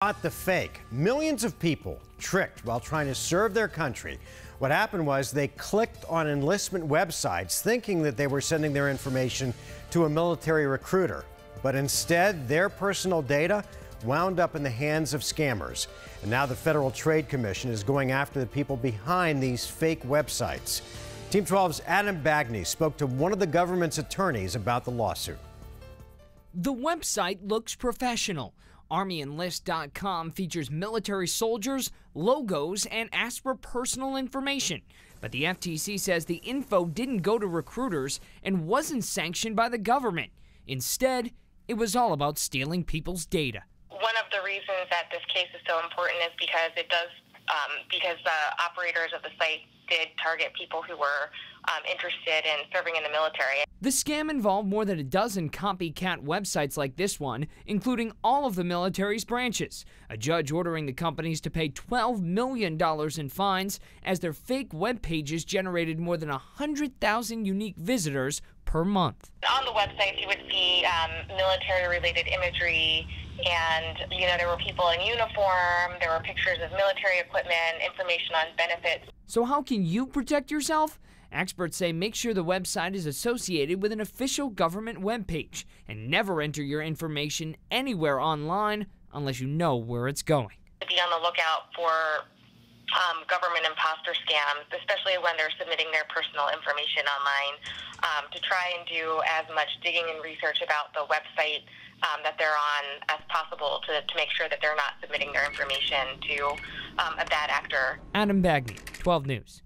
Not the fake. Millions of people tricked while trying to serve their country. What happened was they clicked on enlistment websites thinking that they were sending their information to a military recruiter. But instead, their personal data wound up in the hands of scammers. And now the Federal Trade Commission is going after the people behind these fake websites. Team 12's Adam Bagney spoke to one of the government's attorneys about the lawsuit. The website looks professional. ArmyEnlist.com features military soldiers, logos, and asks for personal information. But the FTC says the info didn't go to recruiters and wasn't sanctioned by the government. Instead, it was all about stealing people's data. One of the reasons that this case is so important is because because the operators of the site did target people who were interested in serving in the military. The scam involved more than a dozen copycat websites like this one, including all of the military's branches. A judge ordering the companies to pay $12 million in fines as their fake web pages generated more than 100,000 unique visitors per month. On the websites, you would see military-related imagery, and there were people in uniform, there were pictures of military equipment, information on benefits. So how can you protect yourself? Experts say make sure the website is associated with an official government webpage and never enter your information anywhere online unless you know where it's going. Be on the lookout for government imposter scams, especially when they're submitting their personal information online, to try and do as much digging and research about the website that they're on as possible to make sure that they're not submitting their information to a bad actor. Adam Bagney, 12 News.